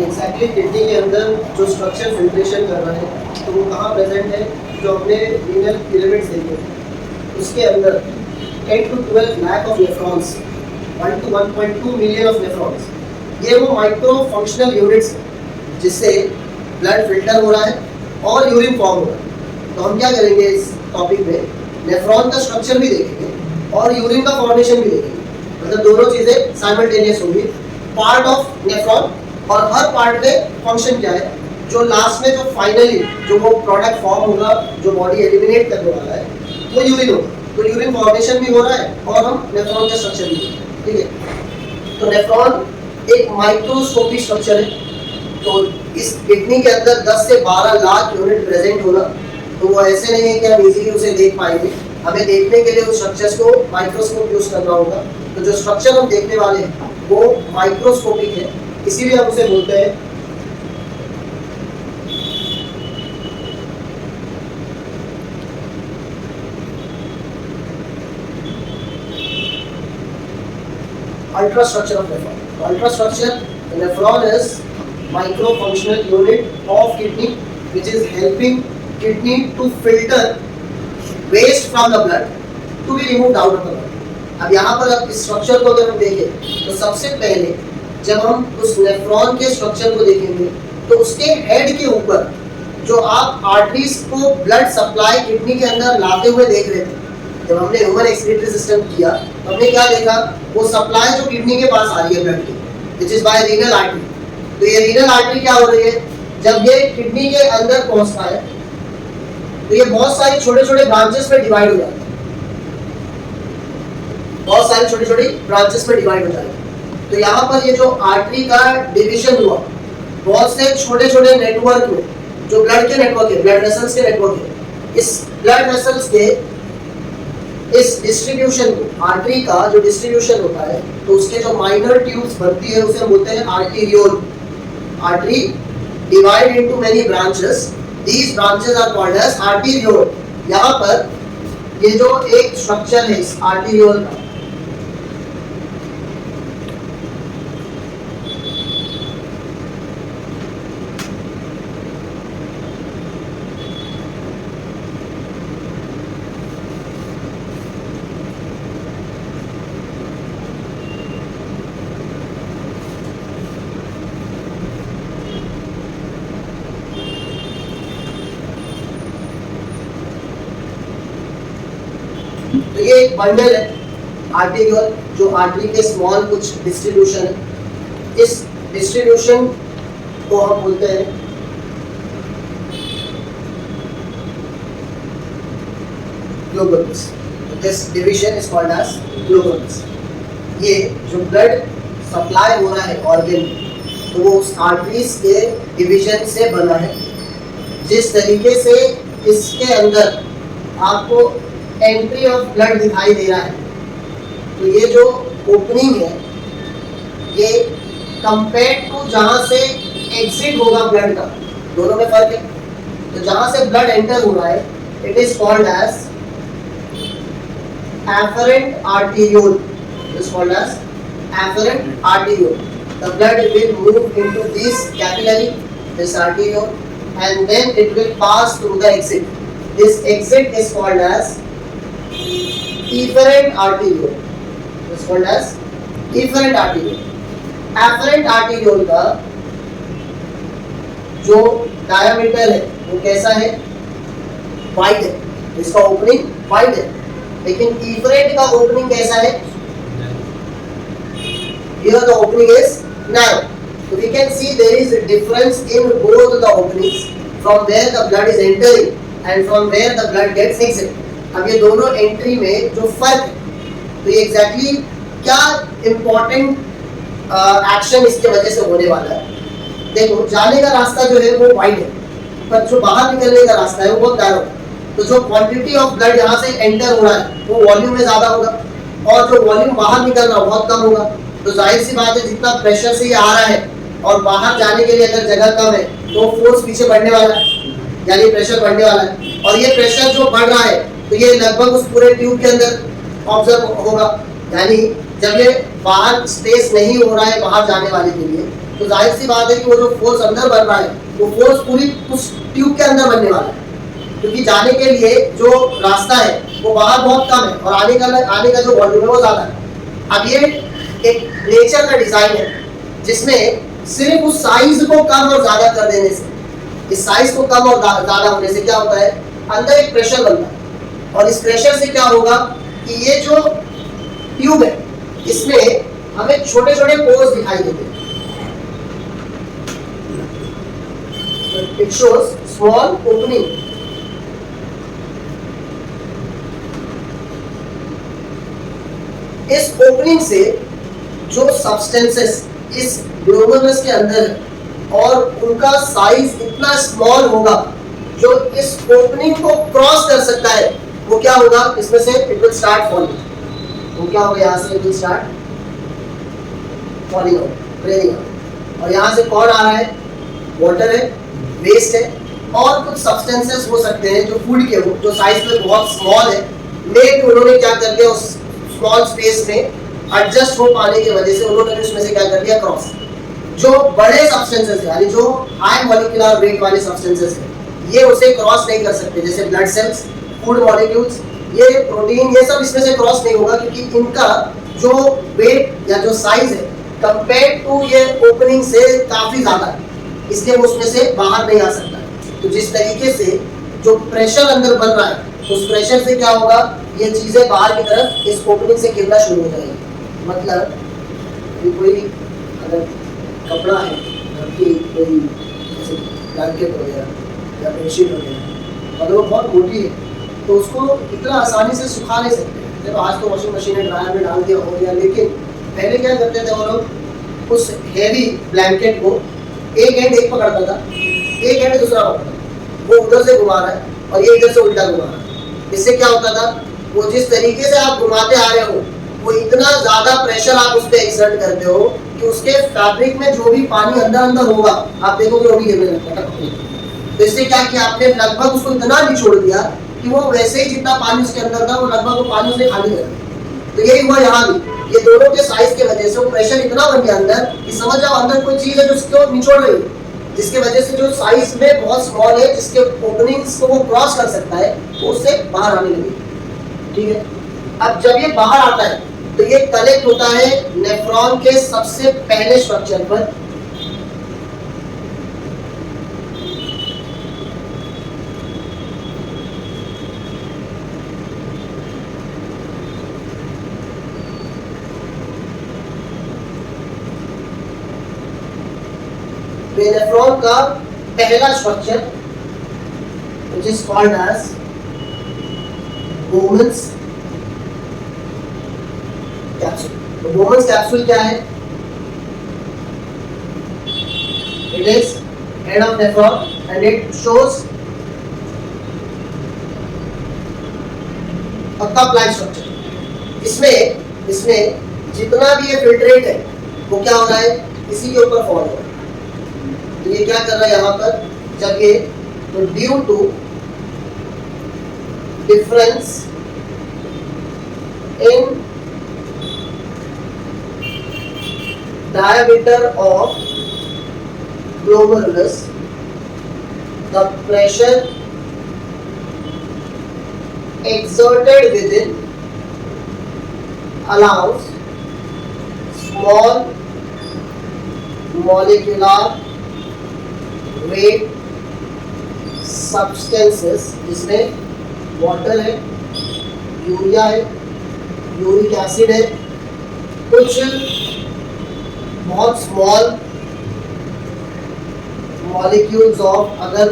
Exactly kidney के अंदर जो स्ट्रक्चर फिल्ट्रेशन कर रहा है तो वो कहाँ प्रेजेंट है, जो अपने रीनल पिरामिड्स देखे उसके अंदर 10 to 12 lakh of nephrons, 1 to 1.2 million of nephrons, ये वो माइक्रो फंक्शनल यूनिट्स हैं जिससे ब्लड फिल्टर हो रहा है और यूरिन फॉर्म हो रहा है। तो हम क्या करेंगे इस टॉपिक में, नेफ्रॉन का स्ट्रक्चर भी देखेंगे और यूरिन का फॉर्मेशन भी देखेंगे, मतलब दोनों चीजें साइमल्टेनियस होंगी, पार्ट ऑफ नेफ्रॉन और हर पार्ट में फंक्शन क्या है, जो लास्ट में जो फाइनली जो वो प्रोडक्ट फॉर्म होगा जो बॉडी एलिमिनेट करने वाला है वो यूरिन होगा। तो यूरिन फॉर्मेशन भी हो रहा है और हम नेफ्रॉन का स्ट्रक्चर भी देखेंगे, ठीक है। तो नेफ्रॉन एक माइक्रोस्कोपिक स्ट्रक्चर है, तो इस किडनी के अंदर 10 से 12 लाख यूनिट प्रेजेंट होना, तो वो ऐसे नहीं है कि हम इजीली उसे देख पाएंगे, हमें देखने के लिए उस स्ट्रक्चर्स को माइक्रोस्कोप यूज करना होगा। तो जो स्ट्रक्चर हम देखने वाले हैं वो माइक्रोस्कोपिक है, इसीलिए हम उसे बोलते हैं ultrastructure of nephron. So ultrastructure, the nephron is microfunctional unit of kidney which is helping kidney to filter waste from the blood to be removed out of the blood. अब यहाँ पर अब इस स्ट्रक्चर को अगर हम देखें तो सबसे पहले जब हम उस नेफ्रॉन के स्ट्रक्चर को देखेंगे तो उसके हेड के ऊपर जो आप आर्टरीज को ब्लड सप्लाई किडनी के अंदर लाते हुए देख रहे थे, जब हमने ह्यूमन एक्सक्रीटरी सिस्टम किया तो हमने क्या देखा, वो सप्लाई जो किडनी के पास आ रही है ब्लड की, which is by renal artery. तो ये रीनल आर्टरी क्या हो रही है, जब ये किडनी के अंदर पहुंचता है तो ये बहुत सारी छोटे छोटे ब्रांचेस में डिवाइड हो जाता है, बहुत सारी छोटी छोटी ब्रांचेस में डिवाइड हो जाता है। तो यहाँ पर ये जो आर्टरी का डिवीजन हुआ बहुत से छोटे छोटे नेटवर्क में, जो ब्लड के नेटवर्क है, ब्लड वेसल्स के नेटवर्क है, इस ब्लड वेसल्स के इस डिस्ट्रीब्यूशन को, आर्टरी का जो डिस्ट्रीब्यूशन होता है तो उसके जो माइनर ट्यूब्स बनती है उसे हम बोलते हैं arteriole. Artery divide into many branches, these branches are called as arteriole. यहाँ पर ये जो एक स्ट्रक्चर है इस आर्टीरियोल का, तो ये एक बंडल है आर्टीरियोल, जो आर्टरी के स्मॉल कुछ डिस्ट्रीब्यूशन है, इस डिस्ट्रीब्यूशन को हम बोलते हैं glomerulus. This division is called as glomerulus. ये जो ब्लड सप्लाई हो रहा है ऑर्गन तो वो उस आर्टरीज के डिवीजन से बना है। जिस तरीके से इसके अंदर आपको एंट्री ऑफ ब्लड दिखाई दे रहा है, तो ये जो ओपनिंग है ये कंपेयर टू जहां से एग्जिट होगा ब्लड का, दोनों में फर्क है। तो जहां से ब्लड एंटर हो रहा है it is called as afferent arteriole. It is called as afferent arteriole. The blood will move into this capillary, this arteriole, and then it will pass through the exit. This exit is called as efferent arteriole. It is called as efferent arteriole. Afferent arteriole का जो diameter है वो कैसा है, wide है, इसका opening wide है, लेकिन efferent का ओपनिंग कैसा है, here the opening is narrow. So we can see there is a difference in both the openings from where the blood is entering and from where the blood gets exit. अब ये दोनों entry में जो फर्क है तो ये exactly क्या इम्पोर्टेंट एक्शन इसके वजह से होने वाला है। देखो जाने का रास्ता जो है वो वाइड है, पर जो बाहर निकलने का रास्ता है वो बहुत नैरो है। तो जो क्वांटिटी ऑफ ब्लड यहाँ से एंटर हो रहा है वो वॉल्यूम में ज़्यादा होगा और जो वॉल्यूम बाहर निकल रहा है बहुत कम होगा। तो जाहिर सी बात है जितना प्रेशर से ये आ रहा है और बाहर जाने के लिए अगर जगह कम है तो फोर्स पीछे बढ़ने वाला है, यानी प्रेशर बढ़ने वाला है। और ये प्रेशर जो बढ़ रहा है तो ये लगभग उस पूरे ट्यूब के अंदर ऑब्जर्व होगा, यानी जब ये बाहर स्पेस नहीं हो रहा है बाहर जाने वाले के लिए तो जाहिर सी बात है कि वो जो फोर्स अंदर बन रहा है वो फोर्स पूरी उस ट्यूब के अंदर बनने वाला है, क्योंकि जाने के लिए जो रास्ता है वो बाहर बहुत कम है और आने का जो वॉल्यूम है वो ज्यादा है। अब ये एक नेचर का डिजाइन है जिसमें सिर्फ उस साइज को कम और ज्यादा कर देने से, इस साइज को कम और ज्यादा होने से क्या होता है, अंदर एक प्रेशर बनता है और इस प्रेशर से क्या होगा कि ये जो ट्यूब है इसमें हमें छोटे छोटे पोर्स दिखाई देते हैं। It shows small opening. इस ओपनिंग से जो सब्सटेंसेस इस ग्लोमेरुलस के अंदर है और उनका साइज इतना स्मॉल होगा जो इस ओपनिंग को क्रॉस कर सकता है, वो क्या होगा, इसमें से इट विल स्टार्ट फॉलिंग। वो क्या होगा, यहाँ से it will start falling out, raining out. और यहाँ से कौन आ रहा है, वाटर है, वेस्ट है और कुछ सब्सटेंसेस हो सकते हैं जो फूड के हो, जो साइज में बहुत स्मॉल है, लेकिन उन्होंने क्या कर दिया, उस स्मॉल स्पेस में एडजस्ट हो पाने की वजह से उन्होंने उसमें से क्या कर दिया, क्रॉस। जो बड़े सब्सटेंसेस है यानी जो हाई मॉलिक्यूलर वेट वाले सब्सटेंसेस है ये उसे क्रॉस नहीं कर सकते, जैसे ब्लड सेल्स, फूड मॉलिक्यूल्स, ये प्रोटीन, ये सब इसमें से क्रॉस नहीं होगा क्योंकि इनका जो वेट या जो साइज है कंपेयर टू ये ओपनिंग से काफी ज्यादा है, इसलिए वो उसमें से बाहर नहीं आ सकता। तो जिस तरीके से जो प्रेशर अंदर बन रहा है उस प्रेशर से क्या होगा, ये चीजें बाहर की तरफ इस ओपनिंग से गिरना शुरू हो जाएगी। मतलब कोई अगर कपड़ा है आपकी, कोई जैसे ब्लैंकेट वगैरह या बेडशीट वगैरह, अगर वो बहुत मोटी है तो उसको इतना आसानी से सुखा नहीं सकते। देखो आज तो वॉशिंग मशीन में ड्रायर में डाल दिया हो गया, लेकिन पहले क्या करते थे वो लोग, उस हेवी ब्लैंकेट को एक एंड एक पकड़ता था, एक एंड दूसरा पकड़ता था, वो उधर से घुमा रहा है और ये इधर से उल्टा घुमा रहा है। इससे क्या होता था, वो जिस तरीके से आप घुमाते आ रहे हो वो इतना ज्यादा प्रेशर आप उस पर एक्सर्ट करते हो कि उसके फैब्रिक में जो भी पानी अंदर अंदर होगा आप देखोगे वो भी गिरने लगता है। तो इससे क्या किया आपने, लगभग उसको इतना निचोड़ दिया कि वो वैसे ही जितना पानी उसके अंदर था वो लगभग वो पानी उसने खाली कर दिया। तो यही हुआ यहाँ भी, ये दोनों के साइज के वजह से वो प्रेशर इतना बन गया अंदर कि समझ जाओ अंदर कोई चीज है जो उसको निचोड़ रही है, जिसके वजह से जो साइज में बहुत स्मॉल है, जिसके ओपनिंग्स को वो क्रॉस कर सकता है, वो उससे बाहर आने लगी। ठीक है, अब जब ये बाहर आता है तो ये कलेक्ट होता है नेफ्रॉन के सबसे पहले स्ट्रक्चर पर, नेफ्रॉन का पहला structure which is called as Bowman's capsule. तो Bowman's capsule क्या है? It is head of nephron and it shows a cup-like structure. इसमें जितना भी ये फिल्ट्रेट है वो क्या हो रहा है, इसी के ऊपर फॉल हो रहा है। तो ये क्या कर रहा है यहाँ पर, जब ये तो due to difference in diameter of glomerulus, the pressure exerted within allows small molecular weight substances, जिसमें वाटर है, यूरिया है, यूरिक एसिड है, कुछ बहुत स्मॉल मॉलिक्यूल्स ऑफ, अगर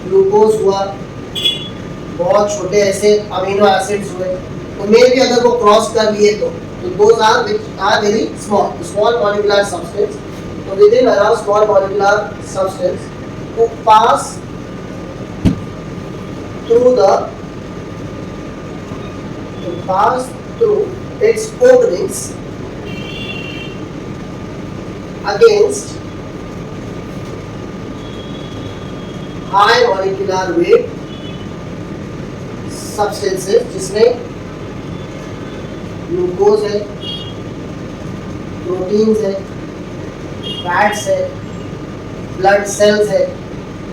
ग्लूकोज हुआ, बहुत छोटे ऐसे अमीनो एसिड्स हुए, उनमें भी अगर वो क्रॉस कर लिए तो those are very small molecular substance. तो within allow small molecular substance to pass through its openings against high molecular weight substances, जिसमें ग्लूकोज है, प्रोटीन्स है, फैट्स है, ब्लड सेल्स है,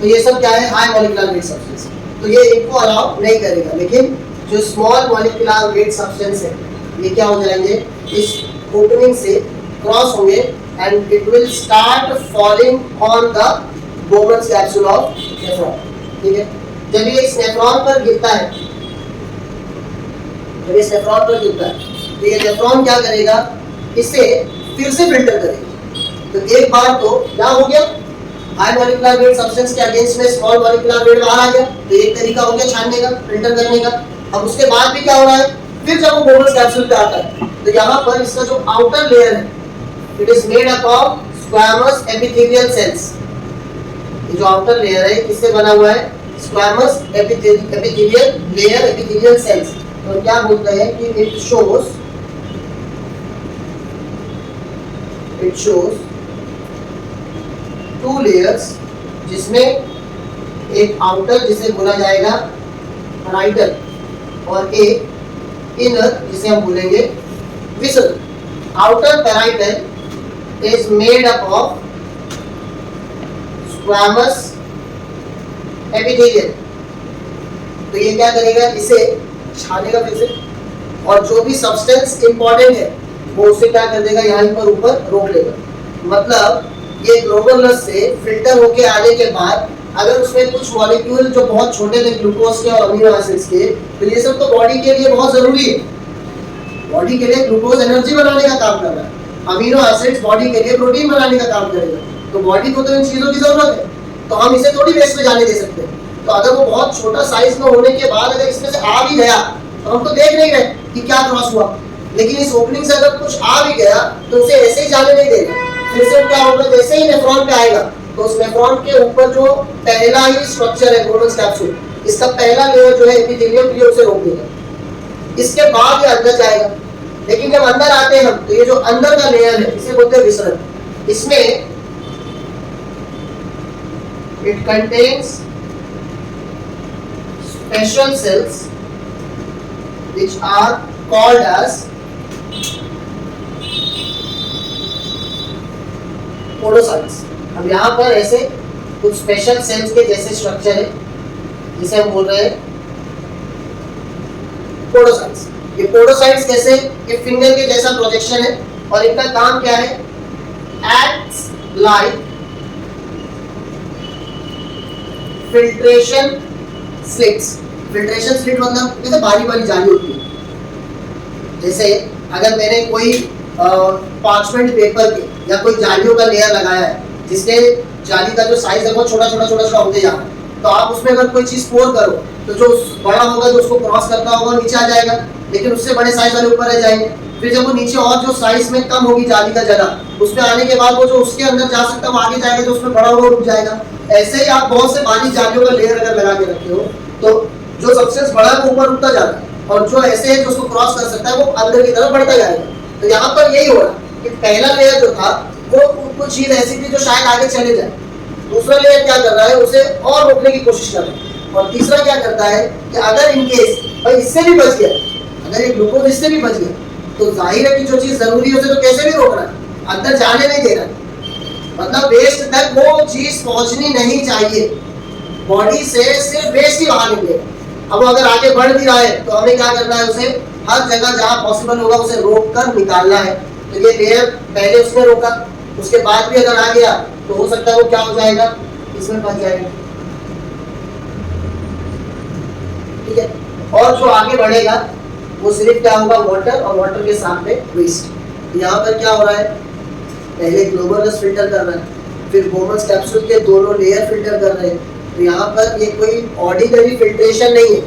तो ये सब क्या है, हाई मॉलिक्यूलर वेट सब्सटेंस, तो ये इनको अलाउ नहीं करेगा। लेकिन जो स्मॉल मॉलिक्यूलर वेट सब्सटेंस है ये क्या हो जाएंगे, इस ओपनिंग से क्रॉस होंगे and it will start falling on the Bowman's capsule of nephron. ठीक है, जब ये इस नेफ्रॉन पर गिरता है, जब इस नेफ्रॉन पर गिरता है तो ये नेफ्रॉन क्या करेगा, इसे फिर से फिल्टर करेगा। तो एक बार तो क्या हो गया, हाई मॉलिक्यूलर वेट सब्सटेंस के अगेंस्ट में स्मॉल मॉलिक्यूलर वेट बाहर आ गया, तो एक तरीका हो गया छानने का, फिल्टर करने का। अब उसके बाद भी क्या हो रहा है, फिर जब वो बोमन्स कैप्सूल पे आता है तो यहाँ पर इसका जो आउटर लेयर है, it is made up of squamous epithelial cells. ये जो आउटर लेयर है किससे बना हुआ है, squamous epithelial layer, epithelial cells. तो क्या बोलते हैं कि इट शोज टू लेयर्स, जिसमें एक आउटर जिसे बोला जाएगा पैराइटल और एक इनर जिसे हम बोलेंगे visceral. Outer parietal is made up of squamous epithelial. तो ये क्या करेगा, इसे छानेगा फिर से, और जो भी सब्सटेंस इंपॉर्टेंट है वो उसे क्या कर देगा, यहाँ पर ऊपर रोक लेगा। मतलब ये ग्लोमेरुलस से फिल्टर होके आने के बाद अगर उसमें कुछ मॉलिक्यूल जो बहुत छोटे थे ग्लूकोज के और अमीनो एसिड्स के, तो ये सब तो बॉडी के लिए बहुत जरूरी है। बॉडी के लिए ग्लूकोज एनर्जी बनाने का काम कर रहा है, अमीनो एसिड्स बॉडी के लिए प्रोटीन बनाने का काम करेगा, तो बॉडी को तो इन चीजों की जरूरत है, तो हम इसे थोड़ी वेस्ट में जाने दे सकते हैं। तो अगर वो बहुत छोटा साइज में होने के बाद अगर इसमें से आ भी गया तो हम तो देख नहीं रहे कि क्या क्रॉस हुआ, लेकिन इस ओपनिंग से अगर कुछ आ भी गया तो उसे ऐसे ही जाने नहीं देना। फिर से क्या होगा, जैसे ही नेफ्रॉन पे आएगा तो उस नेफ्रॉन के ऊपर जो पहला ही स्ट्रक्चर है बोमन्स कैप्सूल, इसका पहला लेयर जो है एपिथेलियम, ये उसे रोक देगा। इसके बाद ये अंदर जाएगा, लेकिन जब अंदर आते हैं हम तो ये जो अंदर का लेयर है इसे बोलते हैं विसरल। इसमें it contains special cells which are called as podocytes. अब यहाँ पर ऐसे कुछ स्पेशल सेल्स के जैसे स्ट्रक्चर है जिसे हम बोल रहे हैं पोडोसाइट्स। ये पोडोसाइट्स कैसे, ये फिंगर के जैसा प्रोजेक्शन है और इनका काम क्या है, acts like filtration slits. Filtration slit मतलब जैसे बारी बारी जाली होती है, जैसे अगर मैंने कोई पार्चमेंट पेपर के या कोई जालियों का लेयर लगाया है जिसके जाली का जो साइज है वो छोटा छोटा छोटा छोटा होते जा रहा है, तो आप उसमें अगर कोई चीज पोर करो तो जो बड़ा होगा जो उसको क्रॉस करता होगा नीचे आ जाएगा, लेकिन उससे बड़े साइज वाले ऊपर रह जाएंगे। फिर जब वो नीचे और जो साइज में कम होगी जाली का जगह, उसमें आने के बाद वो जो उसके अंदर जा सकता है वो आगे जाएगा, जो उसमें बड़ा होगा रुक जाएगा। ऐसे ही आप बहुत से बारीक जालियों का लेयर अगर लगा के रखे हो तो जो सब्सटेंस बड़ा है वो ऊपर उठता जाता है, और जो ऐसे है जो उसको क्रॉस कर सकता है वो अंदर की तरफ बढ़ता जाएगा। तो यहाँ पर यही हो रहा है कि पहला लेयर जो था वो कुछ चीज ऐसी थी जो शायद आगे चले जाए, दूसरा लेयर क्या कर रहा है उसे और रोकने की कोशिश कर रहा है, और तीसरा क्या करता है कि अगर इनकेस भाई इससे भी बच गया, अगर ये ग्लूकोज इससे भी बच गया तो जाहिर है कि जो चीज जरूरी है उसे तो कैसे भी रोक रहा है, अंदर जाने नहीं दे रहा है। मतलब वेस्ट तक वो चीज पहुंचनी नहीं चाहिए, बॉडी से सिर्फ वेस्ट ही बाहर निकलेगा। अब अगर आगे बढ़ भी रहा है तो हमें क्या करना है, उसे हर जगह जहां पॉसिबल होगा उसे रोक कर निकालना है। तो ये लेयर पहले उसने रोका, उसके बाद भी अगर आ गया तो हो सकता है वो क्या हो जाएगा, इसमें फंस जाएगा। ठीक है, और जो आगे बढ़ेगा वो सिर्फ क्या होगा, वाटर, और वाटर के साथ में वेस्ट। यहाँ पर क्या हो रहा है, पहले ग्लोमेरुलस फिल्टर कर रहा है, फिर बोमन्स कैप्सूल के दोनों लेयर फिल्टर कर रहे हैं। तो यहाँ पर ये कोई ऑर्डिनरी फिल्ट्रेशन नहीं है,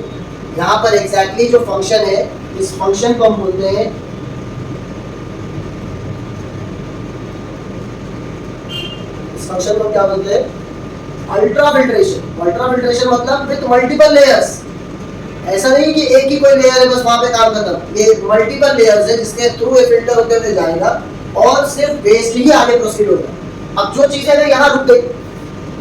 यहाँ पर एग्जैक्टली जो फंक्शन है इस फंक्शन को हम बोलते हैं फंक्शन को क्या बोलते हैं, अल्ट्रा फिल्ट्रेशन। अल्ट्रा फिल्ट्रेशन मतलब विद मल्टीपल लेयर्स। ऐसा नहीं कि एक ही कोई लेयर है बस वहां पे काम खत्म, ये मल्टीपल लेयर्स है जिसके थ्रू ये फिल्टर होते हुए जाएगा और सिर्फ वेस्ट ही आगे प्रोसीड होगा। अब जो चीजें अगर यहाँ रुक गई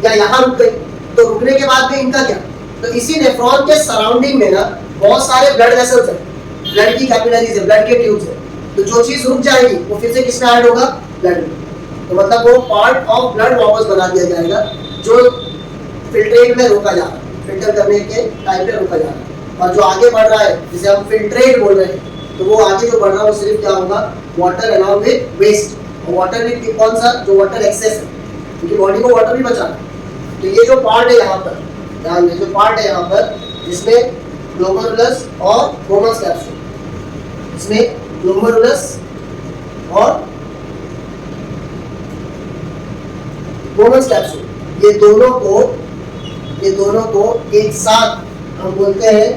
या यहाँ रुक गई तो रुकने के बाद में इनका क्या, तो इसी नेफ्रॉन के सराउंडिंग में ना बहुत सारे ब्लड वेसल्स है, ब्लड की कैपिलरीज है, ब्लड के ट्यूब्स है, तो जो चीज रुक जाएगी वो फिर से किसमें ऐड होगा, ब्लड में। तो मतलब वो पार्ट ऑफ ब्लड वापस बना दिया जाएगा जो फिल्ट्रेट में रोका जा रहा है, फिल्टर करने के टाइम पे रोका जा रहा है। और जो आगे बढ़ रहा है जिसे हम फिल्ट्रेट बोल रहे हैं, तो वो आगे जो बढ़ रहा है वो सिर्फ क्या होगा, वाटर अलॉन्ग विद वेस्ट। और वाटर भी कौन सा, जो वाटर एक्सेस है, क्योंकि बॉडी को वाटर भी बचाना है। तो ये जो पार्ट है यहाँ पर, ध्यान दें, जो पार्ट है यहाँ पर जिसमें ग्लोमेरुलस और बोमन्स कैप्सूल, इसमें ग्लोमेरुलस और बोमन्स कैप्सूल, ये दोनों को एक साथ हम बोलते हैं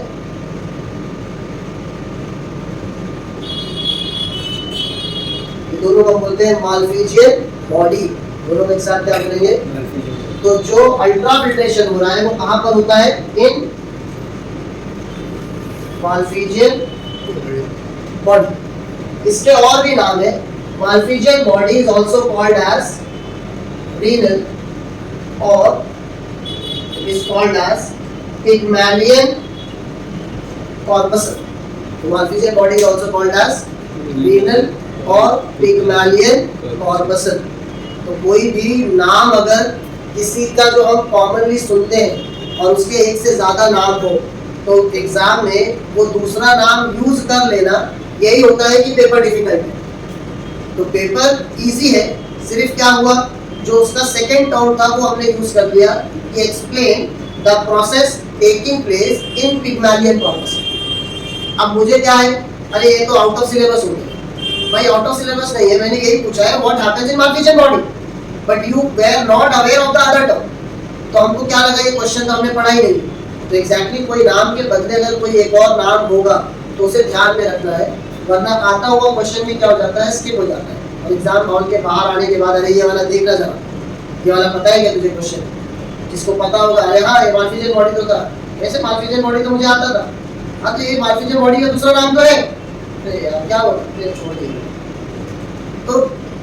माल्फिजियन बॉडी। दोनों को एक साथ क्या बोलेंगे? तो जो अल्ट्रा फिल्ट्रेशन हो रहा है वो कहां पर होता है? In Malpighian body. इसके और भी नाम है। Malpighian body is also called as renal और is called as Pygmalion corpuscle. Malpighian body is also called as renal और Pygmalion corpuscle. तो कोई भी नाम अगर किसी का जो हम कॉमनली सुनते हैं और उसके एक से ज्यादा नाम हो, तो एग्जाम में वो दूसरा नाम यूज कर लेना, यही होता है कि पेपर डिफिकल्ट है। तो पेपर इजी है, सिर्फ क्या हुआ, जो उसका सेकेंड टर्म था वो हमने यूज कर लिया कि explain the process taking place in Pygmalion corpus. अब मुझे क्या है, अरे ये तो आउट ऑफ सिलेबस हो गया। भाई आउट ऑफ सिलेबस नहीं है, मैंने यही पूछा है what happens in Malpighian body, but you were not aware of the other term. तो हमको क्या लगा ये क्वेश्चन तो हमने पढ़ा ही नहीं। तो एग्जैक्टली कोई नाम के बदले अगर कोई एक और नाम होगा तो उसे ध्यान में रखना है, वरना आता हुआ क्वेश्चन भी क्या हो जाता है, स्किप हो जाता है। और एग्जाम हॉल के बाहर आने के बाद अरे ये वाला देखना जरा, ये वाला पता है क्या तुझे क्वेश्चन? जिसको पता होगा अरे हाँ ये माल्फिजियन बॉडी तो था, ऐसे माल्फिजियन बॉडी तो मुझे आता था, हाँ तो ये माल्फिजियन बॉडी का दूसरा नाम तो है। अरे यार क्या होगा, फिर छोड़ दीजिए। तो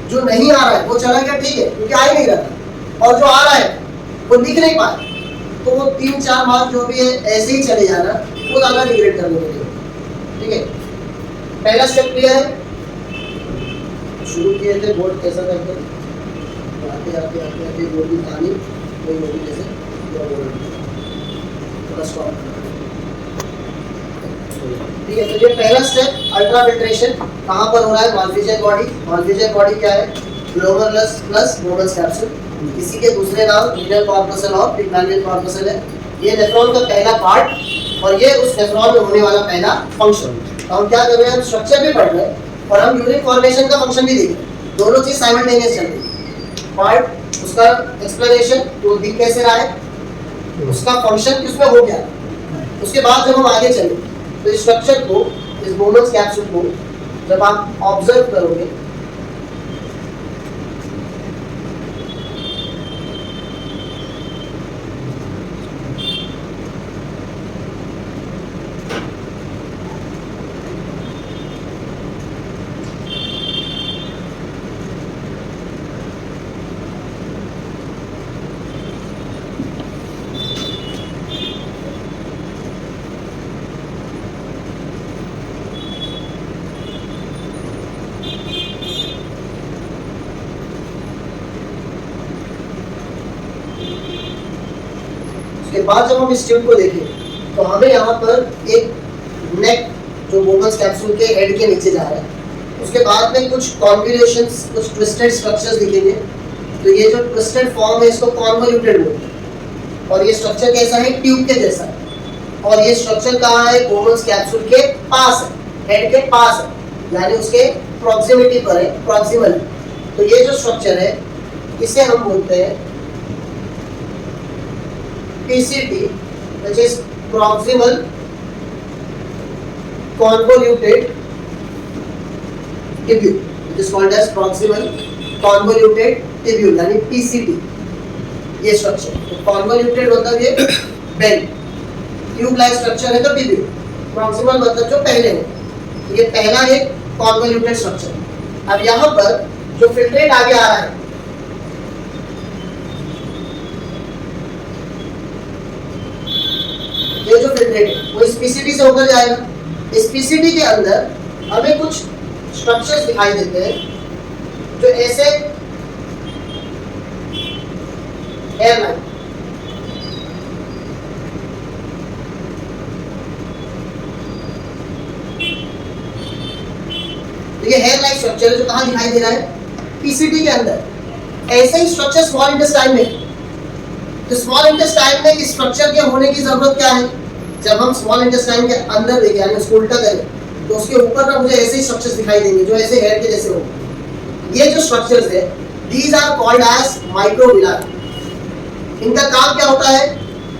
जो नहीं आ रहा है वो चला गया, ठीक है, क्योंकि आ ही नहीं रहा था। और जो आ रहा है वो दिख नहीं पाया, तो वो 3-4 मार्क्स जो भी है ऐसे ही चले जाना, वो ज़्यादा रिग्रेट करने के लिए, ठीक है। पहला स्टेप क्लियर है। शुरू किए थे बोर्ड कैसा था एकदम, आते आते आते आते बोर्ड की कहानी कोई होगी जैसे थोड़ा स्टॉप, ठीक है। तो ये पहला स्टेप अल्ट्रा फिल्ट्रेशन कहाँ पर हो रहा है? Malpighian body. माल्फिजियन बॉडी क्या है? ग्लोमेरुलस प्लस बोमन्स कैप्सूल, इसी के दूसरे नाम रीनल कॉर्पसल और पिग्मेलियन कॉर्पसल है। ये नेफ्रॉन का पहला पार्ट और ये उस नेफ्रॉन में होने वाला पहला फंक्शन। तो हम क्या कर रहे हैं, हम स्ट्रक्चर भी पढ़ रहे हैं और हम यूनिट फॉर्मेशन का फंक्शन भी देख रहे हैं, दोनों चीज साइमल्टेनियस चल रही है। पार्ट उसका एक्सप्लेनेशन तो दिख कैसे रहा है, उसका फंक्शन किसमें हो गया, उसके बाद जब हम आगे चले तो इस स्ट्रक्चर को, इस बोमन्स कैप्सूल को जब आप ऑब्जर्व करोगे के बाद जब हम इस ट्यूब को देखें तो हमें यहाँ पर एक नेक जो बोमन्स कैप्सूल के हेड के नीचे जा रहा है, उसके बाद में कुछ कॉन्वोल्यूशंस, कुछ ट्विस्टेड स्ट्रक्चर्स दिखेंगे। तो ये जो ट्विस्टेड फॉर्म है इसको कॉन्वोल्यूटेड बोलते हैं और ये स्ट्रक्चर कैसा है, ट्यूब के जैसा है। और ये स्ट्रक्चर कहाँ है, बोमन्स कैप्सूल के पास है, हेड के पास है, यानी उसके प्रॉक्सिमिटी पर है, प्रॉक्सिमल। तो ये जो स्ट्रक्चर है इसे हम बोलते हैं PCT, which is proximal convoluted tubule. It is called as proximal convoluted tubule, यानी PCT ये स्ट्रक्चर। तो convoluted मतलब ये बेल, ट्यूब लाइक स्ट्रक्चर है तो tubule, proximal मतलब जो पहले है। ये पहला एक convoluted स्ट्रक्चर। अब यहाँ पर जो फिल्ट्रेट आगे आ रहा है, ये जो फिल्ट्रेट है वो इस PCT से होकर जाएगा। इस PCT के अंदर हमें कुछ स्ट्रक्चर्स दिखाई देते हैं जो ऐसे एयरलाइन। तो ये हेयर लाइक स्ट्रक्चर जो कहाँ दिखाई दे रहा है, पीसीटी के अंदर। ऐसे ही स्ट्रक्चर स्मॉल इंटेस्टाइन में, तो स्मॉल इंटेस्टाइन में इस स्ट्रक्चर के होने की जरूरत क्या है, जब हम स्मॉल इंटेस्टाइन के अंदर देखें यानी उसको उल्टा करें तो उसके ऊपर ना मुझे ऐसे ही स्ट्रक्चर्स दिखाई देंगे जो ऐसे हेयर के जैसे होंगे। ये जो स्ट्रक्चर्स है these are called as microvilli. इनका काम क्या होता है,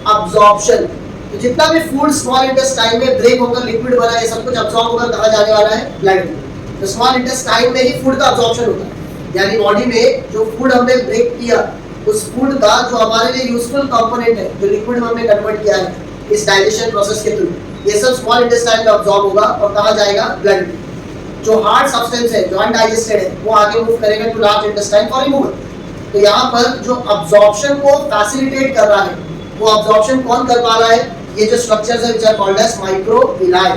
अब्जॉर्प्शन। तो जितना भी फूड स्मॉल इंटेस्टाइन में ब्रेक होकर लिक्विड बना है सब कुछ अब्सॉर्ब होकर कहाँ जाने वाला है, ब्लड में। तो स्मॉल इंटेस्टाइन में ही फूड का अब्जॉर्प्शन होता है, यानी बॉडी में जो फूड हमने ब्रेक किया उस फूड का जो हमारे लिए यूजफुल कंपोनेंट है जो लिक्विड में हमने कन्वर्ट किया है इस डाइजेशन प्रोसेस के थ्रू, ये सब स्मॉल इंटेस्टाइन में अब्सॉर्ब होगा और कहाँ जाएगा, ब्लड में। जो हार्ड सब्सटेंस है जो अनडाइजेस्टेड है वो आगे मूव करेगा to large intestine for removal. तो यहाँ पर जो अब्जॉर्प्शन को फैसिलिटेट कर रहा है वो अब्जॉर्प्शन कौन कर पा रहा है, ये जो स्ट्रक्चर्स है which are called as microvilli.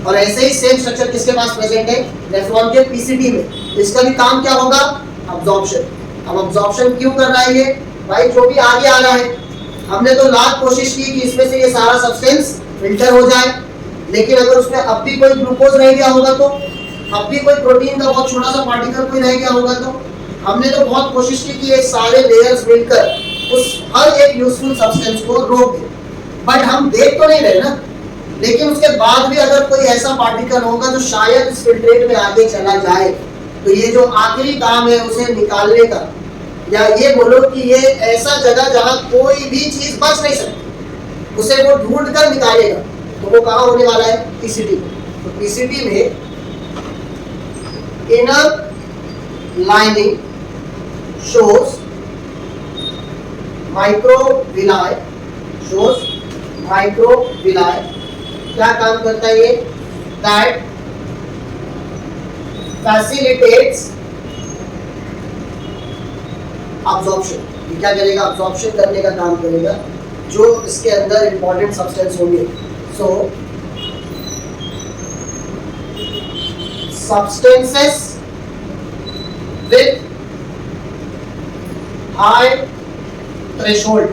और ऐसे ही सेम स्ट्रक्चर किसके पास प्रेजेंट है, नेफ्रॉन के पीसीटी में। इसका भी काम क्या होगा, अब्जॉर्प्शन। अब अब्जॉर्प्शन क्यों कर रहा है ये, भाई जो भी आगे आ रहा है हमने तो लाख कोशिश की कि इसमें से ये सारा सब्सटेंस फिल्टर हो जाए, लेकिन अगर उसमें अब भी कोई ग्लूकोज रह गया होगा तो, अब भी कोई प्रोटीन का बहुत छोटा सा पार्टिकल कोई रह गया होगा तो, हमने तो बहुत कोशिश की कि ये सारे लेयर्स मिलकर उस हर एक यूजफुल सब्सटेंस को रोक दे। बट हम देख तो नहीं रहे ना, लेकिन उसके बाद भी अगर कोई ऐसा पार्टिकल होगा जो शायद इस फिल्ट्रेट में आगे चला जाए तो ये जो आखिरी काम है उसे निकालने का, या ये बोलो कि ये ऐसा जगह जहां कोई भी चीज बच नहीं सकती उसे वो ढूंढ कर निकालेगा, तो वो कहाँ होने वाला है, पीसीटी। तो पीसीटी में inner lining shows microvilli, shows microvilli. क्या काम करता है ये, दैट फैसिलिटेट्स अब्जॉर्प्शन। ये क्या करेगा, अब्जॉर्प्शन करने का काम करेगा जो इसके अंदर इंपॉर्टेंट सब्सटेंस होंगे। So substances with high threshold,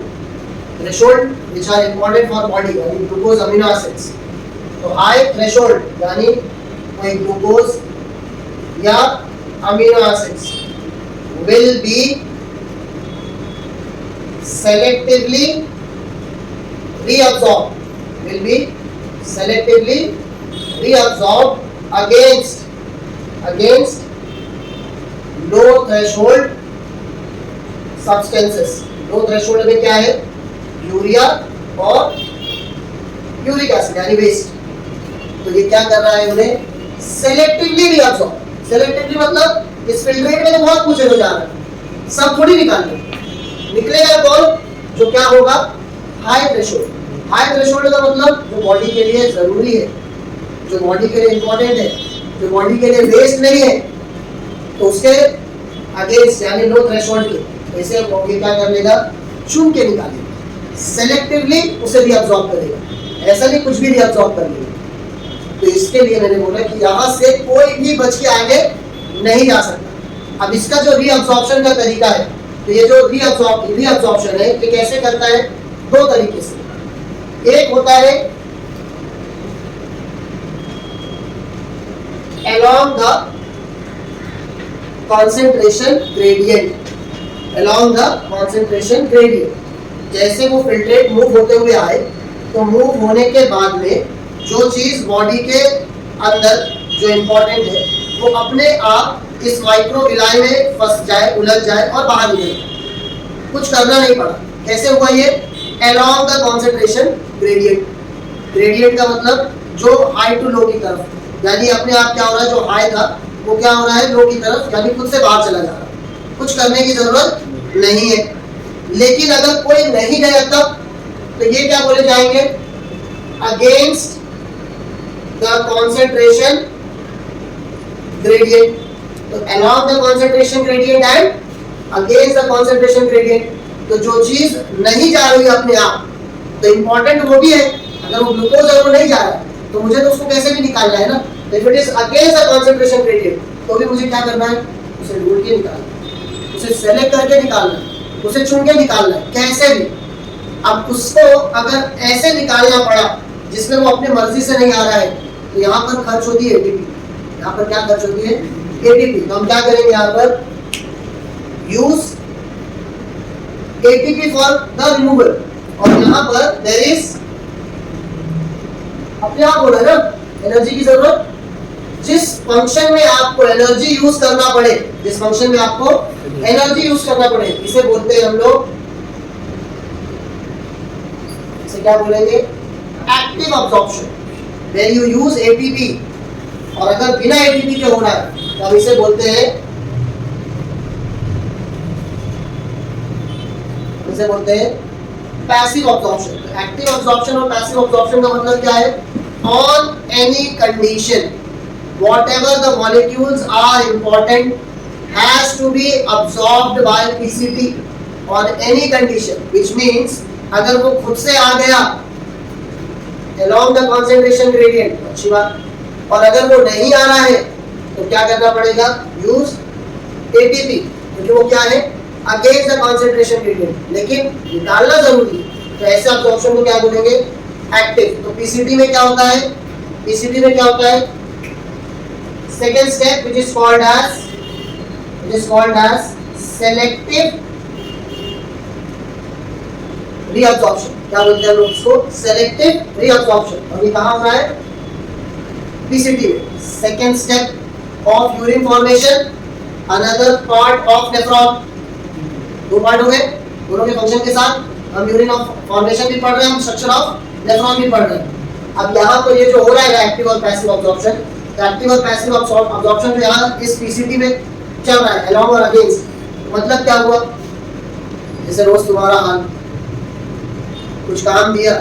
threshold which are important for body यानी ग्लूकोज अमीनो एसिड्स। तो हाई थ्रेशोल्ड यानी कोई ग्लूकोज या amino acids will be selectively reabsorbed, will be selectively reabsorbed against low threshold substances। Low threshold में क्या है, urea और uric acid यानी वेस्ट। तो ये क्या कर रहा है, उन्हें सेलेक्टिवली रिअब्सॉर्ब। सेलेक्टिवली मतलब इस फिल्ट्रेट में तो बहुत कुछ हो जा रहा है, सब थोड़ी निकलेगा कौन, जो क्या होगा, हाई थ्रेशोल्ड। हाई थ्रेशोल्ड का मतलब जो बॉडी के लिए जरूरी है, जो बॉडी के लिए इंपॉर्टेंट है, जो बॉडी के लिए वेस्ट नहीं है, तो उसके अगेंस्ट यानी लो थ्रेशोल्ड के ऐसे बॉडी क्या कर लेगा, चुन के निकालेगा, सेलेक्टिवली उसे भी अब्सॉर्ब करेगा, ऐसा नहीं कुछ भी रिअब्सॉर्ब कर लेगा। तो इसके लिए मैंने बोला कि यहाँ से कोई भी बच के आगे नहीं जा सकता। अब इसका जो रीअब्सॉर्प्शन का तरीका है, तो ये जो रीअब्सॉर्प्शन है ये कैसे करता है, दो तरीके से। एक होता है along the concentration gradient, along the concentration gradient। जैसे वो फिल्ट्रेट मूव होते हुए आए तो मूव होने के बाद में जो चीज बॉडी के अंदर जो इंपॉर्टेंट है वो अपने आप इस माइक्रोविलाई में फंस जाए, उलझ जाए और बाहर निकले। कुछ करना नहीं पड़ा। कैसे हुआ ये, along the concentration gradient। Gradient का मतलब जो हाई टू लो की तरफ, यानी अपने आप क्या हो रहा है, जो हाई था वो क्या हो रहा है, लो की तरफ, यानी खुद से बाहर चला जा रहा है। कुछ करने की जरूरत नहीं है। लेकिन अगर कोई नहीं गया तब तो ये क्या बोले जाएंगे, अगेंस्ट द कॉन्सेंट्रेशन ग्रेडियंट। तो along the concentration gradient and against the concentration gradient। तो जो चीज नहीं जा रही है अपने आप, तो इंपॉर्टेंट वो भी है। अगर वो ग्लूकोज है वो नहीं जा रहा है तो मुझे तो उसको कैसे भी निकालना है ना। If it is against the concentration gradient तो भी मुझे क्या करना है, उसे ढूंढ के निकालना, उसे सेलेक्ट करके निकालना। उसे चुन के निकालना है कैसे भी। अब उसको अगर ऐसे निकालना पड़ा जिसमें वो अपनी मर्जी से नहीं आ रहा है, तो यहाँ पर खर्च होती है एटीपी। यहाँ पर क्या खर्च होती है? एटीपी। तो हम क्या करेंगे यहाँ पर? Use ATP for the removal. और यहाँ पर देयर इज, अपने आप बोला ना, एनर्जी की जरूरत। जिस फंक्शन में आपको एनर्जी यूज करना पड़े, जिस फंक्शन में आपको एनर्जी यूज करना पड़े, इसे बोलते हैं हम लोग, इसे क्या बोलेंगे? Active absorption, where you use ATP. और अगर बिना एटीपी के हो रहा है तो हम इसे बोलते हैं, इसे बोलते हैं पैसिव अब्जॉर्प्शन। एक्टिव अब्जॉर्प्शन और पैसिव अब्जॉर्प्शन का मतलब क्या है? On any condition whatever the molecules are important has to be absorbed by PCT on any condition, which means अगर वो खुद से आ गया along the concentration gradient, अच्छी बात। और अगर वो नहीं आ रहा है तो क्या करना पड़ेगा? use ATP, क्योंकि वो क्या है? against the concentration gradient, लेकिन निकालना जरूरी है। तो ऐसे absorption को क्या बोलेंगे? एक्टिव। तो PCT में क्या होता है? PCT में क्या होता है? Second step, which is called as selective reabsorption। क्या बोलते हैं लोग इसको? selective reabsorption। और ये कहाँ हो रहा है? PCT में। Second step of urine formation, another part of nephron। दो पार्ट हो गए दोनों के फंक्शन के साथ। हम यूरिन ऑफ फॉर्मेशन भी पढ़ रहे हैं, हम स्ट्रक्चर ऑफ नेफ्रॉन भी पढ़ रहे हैं। अब यहाँ पर ये जो हो रहा है एक्टिव और पैसिव अब्जॉर्प्शन, एक्टिव और पैसिव अब्जॉर्प्शन जो यहाँ इस पीसीटी में चल रहा है अलोंग और अगेंस्ट, मतलब क्या हुआ? जैसे रोज तुम्हारा हाल, कुछ काम दिया,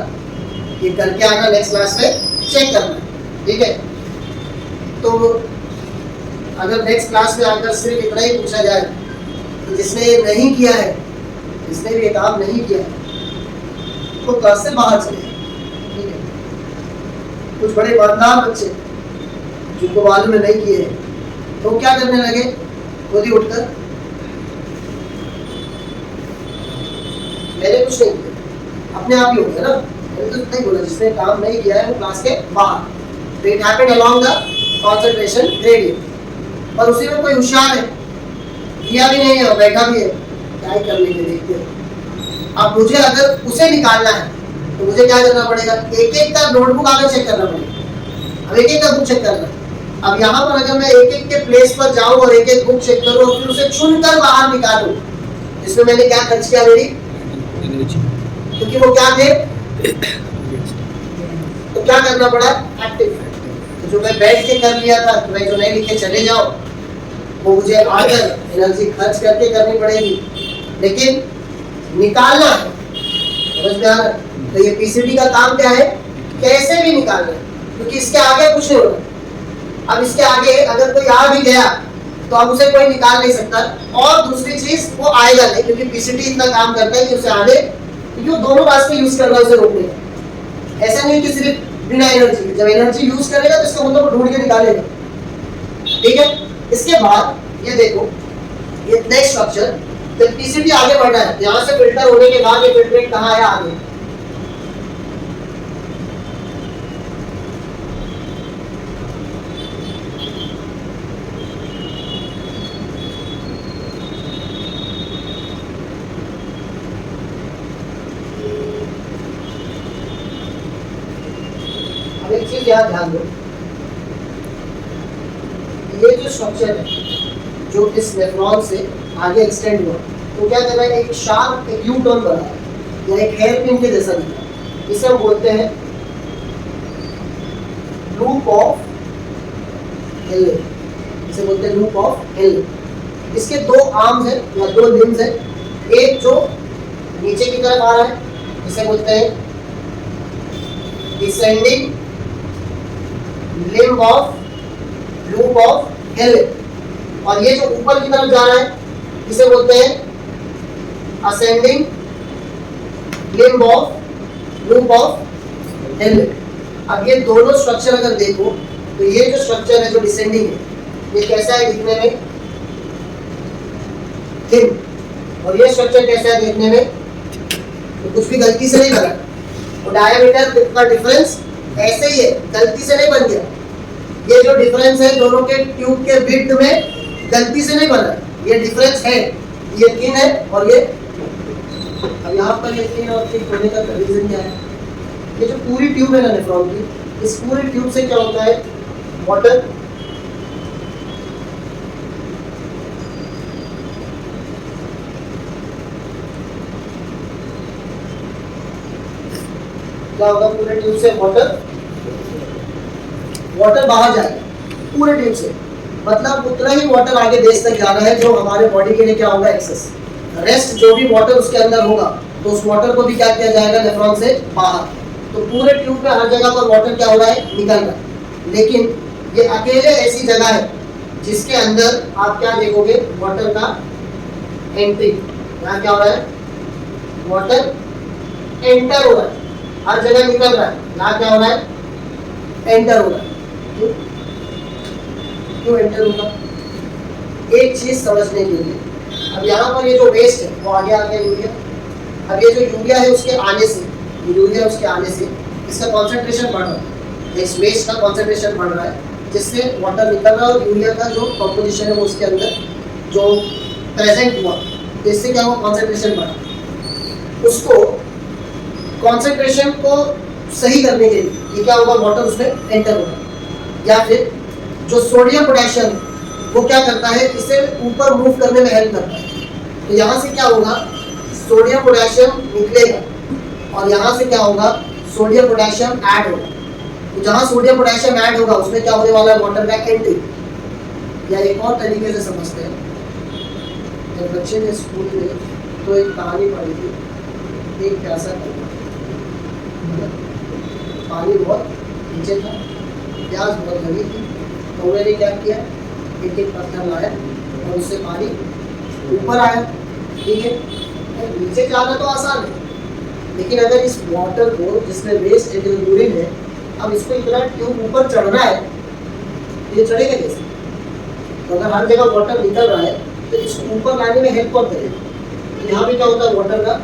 ये करके आना, नेक्स्ट क्लास में चेक करना, ठीक है? तो अगर नेक्स्ट क्लास में आकर सिर्फ इतना ही पूछा जाए तो जिसने ये नहीं किया है, जिसने भी ये काम नहीं किया है, तो क्लास से बाहर चले जाए, ठीक है? कुछ बड़े ईमानदार बच्चे जिनको मालूम में नहीं किए हैं तो क्या करने लगे? खुद ही उठकर मैंने कुछ नहीं किया, अपने आप ही हो गया ना। मैंने तो नहीं बोला, जिसने काम नहीं किया है वो क्लास के बाहर। It happened along the concentration gradient. और उसी में कोई होशियार है, किया भी नहीं है, बैठा भी है, क्या ही कर लेंगे, देखते हैं। अब मुझे अगर उसे निकालना है तो मुझे क्या करना पड़ेगा? एक एक का नोटबुक आकर चेक करना पड़ेगा। अब एक एक का बुक चेक करना है। अब यहाँ पर अगर मैं एक एक के प्लेस पर जाऊं और एक एक बुक चेक करूं और फिर उसे चुनकर बाहर निकालूं, इसमें मैंने क्या खर्च किया? मेरी एनर्जी, क्योंकि वो क्या थे? तो क्या करना पड़ा? एक्टिव। तो जो मैं बैठ के कर लिया था, तो मैं जो नहीं लिखे चले जाओ, वो मुझे आकर एनर्जी खर्च करके करनी पड़ेगी, लेकिन निकालना है। समझ में आ रहा? तो ये पीसीटी का काम क्या है? कैसे भी निकालना है, क्योंकि इसके आगे कुछ नहीं होगा। अब इसके आगे अगर कोई आ भी गया तो अब उसे कोई निकाल नहीं सकता। और दूसरी चीज, वो आएगा नहीं, क्योंकि पीसीटी इतना काम करता है कि उसे आगे, क्योंकि वो दोनों रास्ते यूज कर रहा है उसे रोकने का। ऐसा नहीं कि सिर्फ बिना एनर्जी, जब एनर्जी यूज करेगा तो इसका मतलब वो ढूंढ के निकालेगा, ठीक है? इसके बाद ये देखो, ये नेक्स्ट स्ट्रक्चर, तो पीसीटी आगे बढ़ रहा है। यहाँ से फिल्टर होने के बाद ये फिल्ट्रेट कहाँ आया? आगे। एक चीज याद ध्यान दो, ये जो स्ट्रक्चर है जो इस नेफ्रॉन से आगे एक्सटेंड हुआ, तो क्या कर रहा है? एक शार्प, एक यू टर्न बना है, या एक हेयर पिन के जैसा दिखा है। इसे हम बोलते हैं लूप ऑफ हेले। इसे बोलते हैं लूप ऑफ हेले। इसके दो आर्म्स हैं या दो लिम्स हैं। एक जो नीचे की तरफ आ रहा है, इसे बोलते हैं descending limb of loop of हेले, और ये जो ऊपर की तरफ जा रहा है इसे बोलते हैं ascending limb of loop of हेले। अब ये दोनों स्ट्रक्चर अगर देखो तो ये जो स्ट्रक्चर है जो डिसेंडिंग है, ये कैसा है दिखने में? थिन, और ये स्ट्रक्चर कैसा है देखने में, तो कुछ भी गलती से नहीं बना, और डायमीटर का डिफरेंस ऐसे ही है, गलती से नहीं बन गया। ये जो डिफरेंस है दोनों के ट्यूब के विड्थ में गलती से नहीं बना, ये डिफरेंस है, ये थिन है और ये। अब यहाँ पर ये थिन और थिक होने का रीजन क्या है, ये जो पूरी ट्यूब है ना नेफ्रॉन की, इस पूरी ट्यूब से क्या होता है, वाटर क्या होगा, पूरे ट्यूब से वाटर बाहर जाएगा पूरे ट्यूब से, मतलब उतना ही वाटर आगे बेस तक जाना है जो हमारे बॉडी के लिए क्या होगा, एक्सेस। रेस्ट जो भी वाटर उसके अंदर होगा तो उस वाटर को भी क्या किया जाएगा, नेफ्रॉन से बाहर। तो पूरे ट्यूब में हर जगह पर वाटर क्या हो रहा है, निकल रहा है। लेकिन ये अकेले ऐसी जगह है जिसके अंदर आप क्या देखोगे, वाटर का एंट्री, यहाँ क्या हो रहा है, वाटर एंटर हो रहा है, हर जगह निकल रहा है, यहाँ क्या हो रहा है, एंटर हो रहा है। क्यों एंटर होगा, एक चीज समझने के लिए। अब यहाँ पर ये जो वेस्ट है वो आगे आ गया यूरिया। अब ये जो यूरिया है उसके आने से, यूरिया उसके आने से इसका कॉन्सेंट्रेशन बढ़ रहा है, इस वेस्ट का कॉन्सेंट्रेशन बढ़ रहा है, जिससे वाटर निकल रहा है और यूरिया का जो कॉम्पोजिशन है वो उसके अंदर जो प्रेजेंट हुआ, तो इससे क्या हुआ, कॉन्सेंट्रेशन बढ़ा। उसको कॉन्सेंट्रेशन को सही करने के लिए ये क्या होगा, वाटर उसमें एंटर होगा। या फिर जो सोडियम पोटेशियम वो क्या करता है, इसे ऊपर मूव करने में हेल्प करता है। तो यहाँ से क्या होगा, सोडियम पोटेशियम निकलेगा और यहाँ से क्या होगा, सोडियम पोटेशियम ऐड होगा। तो जहाँ सोडियम पोटेशियम ऐड होगा उसमें क्या होने वाला है, वाटर का एंट्री। या एक और तरीके से समझते हैं, जब बच्चे ने स्कूल में तो एक कहानी पढ़ी थी, एक प्यासा कौआ, पानी बहुत नीचे था, प्यास बहुत लगी थी, कौवे ने क्या किया, एक एक पत्थर लाया और उससे पानी ऊपर आया। ठीक है, नीचे जाना तो आसान है, लेकिन अगर इस वाटर को जिसमें वेस्ट है, जो यूरिन है, अब इसको इतना ट्यूब ऊपर चढ़ना है, ये चढ़ेगा कैसे? तो अगर हर जगह वाटर निकल रहा है तो इसको ऊपर लाने में हेल्प कौन करेगा? तो यहाँ पे क्या होता है, वाटर का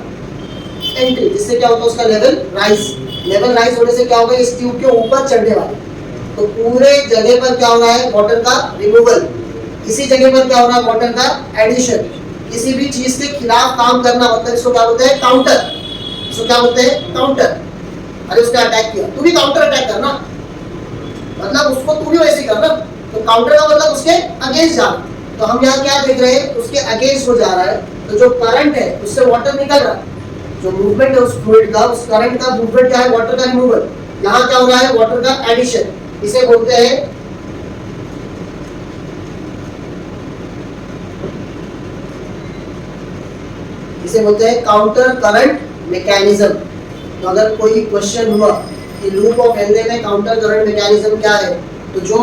एंट्री, जिससे क्या होता है, उसका लेवल राइज होने से क्या होगा, इस ट्यूब के ऊपर चढ़ने वाले। तो पूरे जगह पर क्या हो रहा है, वाटर का रिमूवल। इसी जगह पर क्या हो रहा है, वाटर का एडिशन। किसी भी चीज के खिलाफ काम करना, मतलब इसको क्या बोलते हैं, काउंटर। इसको क्या बोलते हैं, काउंटर। अरे उसने अटैक किया, तू भी काउंटर अटैक करना, मतलब उसको तू भी वैसे करना। तो काउंटर का मतलब उसके अगेंस्ट जाना। तो हम यहाँ क्या देख रहे हैं, उसके अगेंस्ट हो जा रहा है। तो जो करंट है उससे वाटर निकल रहा है, जो मूवमेंट है उस फ्लूइड का, उस करंट का मूवमेंट क्या है, वाटर का रिमूवल। यहाँ क्या हो रहा है, वाटर का एडिशन। इसे बोलते हैं काउंटर करंट मैकेनिज्म। तो अगर कोई क्वेश्चन हुआ कि लूप ऑफ हेनरी में काउंटर करंट मैकेनिज्म क्या है, तो जो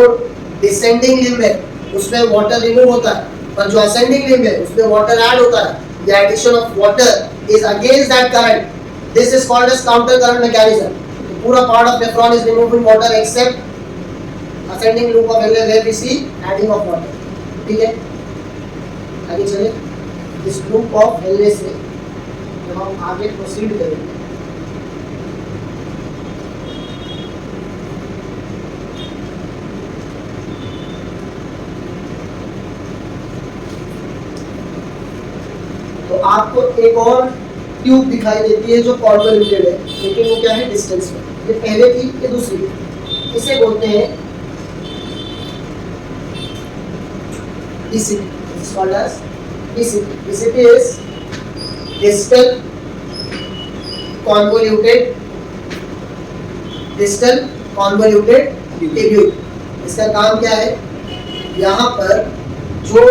डिसेंडिंग लिम्ब है उसमें वाटर रिमूव होता है, पर जो असेंडिंग लिम्ब है उसमें वाटर ऐड होता है। The addition of water is against that current, this is called as counter current mechanism. पूरा part of nephron is removing water except ascending loop of Henle where we see adding of water. ठीक है, आगे चले। इस loop of Henle से जब हम आगे प्रोसीड करेंगे, तो आपको एक और ट्यूब दिखाई देती है जो कॉन्वोल्यूटेड है, लेकिन वो क्या है, डिस्टेंस में। ये पहले थी, ये दूसरी है। इसे बोलते हैं DCT. This is called as DCT. DCT is distal convoluted tubule. इसका काम क्या है, यहाँ पर जो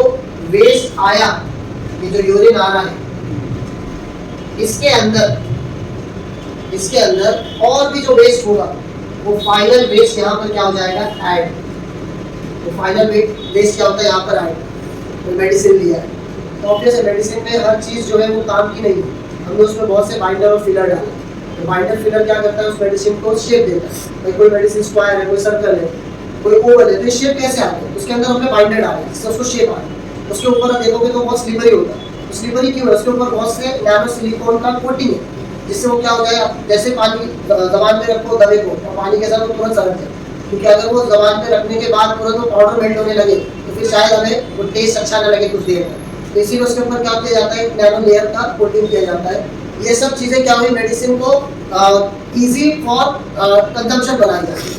वेस्ट आया, ये जो यूरिन आ रहा है, इसके अंदर और भी जो वेस्ट होगा वो फाइनल वेस्ट यहाँ पर क्या हो जाएगा, ऐड। तो फाइनल वेस्ट क्या होता है, यहाँ पर ऐड। तो मेडिसिन लिया है, तो ऑब्वियस मेडिसिन में हर चीज़ जो है वो काम की नहीं है। हमने उसमें बहुत से बाइंडर और फिलर डाले। तो बाइंडर फिलर क्या करता है, उस मेडिसिन को शेप देता है। कोई मेडिसिन स्क्वायर है, कोई सर्कल है, कोई ओवल है, तो ये शेप कैसे आती है, उसके अंदर हमने बाइंडर डाला है जिससे उसको शेप आ है। उसके ऊपर आप देखोगे तो बहुत स्लिपरी होता है, तो स्लिपरी क्यों है? उसके ऊपर बहुत से नैनो सिलिकॉन का कोटिंग है, जिससे वो क्या हो जाए, जैसे पानी जबान में रखो दवे को और पानी के साथ वो तुरंत सरक जाए, क्योंकि अगर वो जबान पे रखने के बाद तुरंत वो पाउडर मेल्ट होने लगे तो फिर शायद हमें वो टेस्ट अच्छा न लगे कुछ देर तक। तो इसीलिए उसके ऊपर क्या किया जाता है, नैनो लेयर का कोटिंग किया जाता है। ये सब चीज़ें क्या हुई, मेडिसिन को ईजी फॉर कंजम्पशन बनाई जाती है,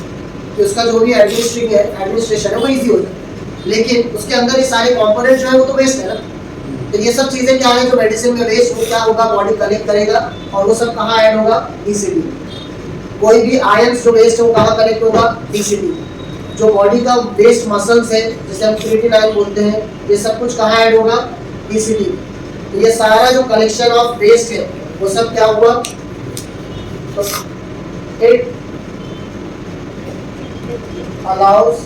कि उसका जो भी एडमिनिस्ट्रेशन है वो ईजी हो जाए। लेकिन उसके अंदर ये सारे कंपोनेंट जो है वो तो वेस्ट है ना। तो ये सब चीज़ें क्या है जो मेडिसिन में वेस्ट, वो क्या होगा, बॉडी कलेक्ट करेगा और वो सब कहाँ ऐड होगा, डीसीटी। कोई भी आयंस जो वेस्ट है वो कहाँ कलेक्ट होगा, डीसीटी। जो बॉडी का वेस्ट मसल्स है जिसे हम क्रिएटिनाइन बोलते हैं, ये सब कुछ कहाँ ऐड होगा, डीसीटी। तो ये सारा जो कलेक्शन ऑफ वेस्ट है वो सब क्या हुआ, तो it allows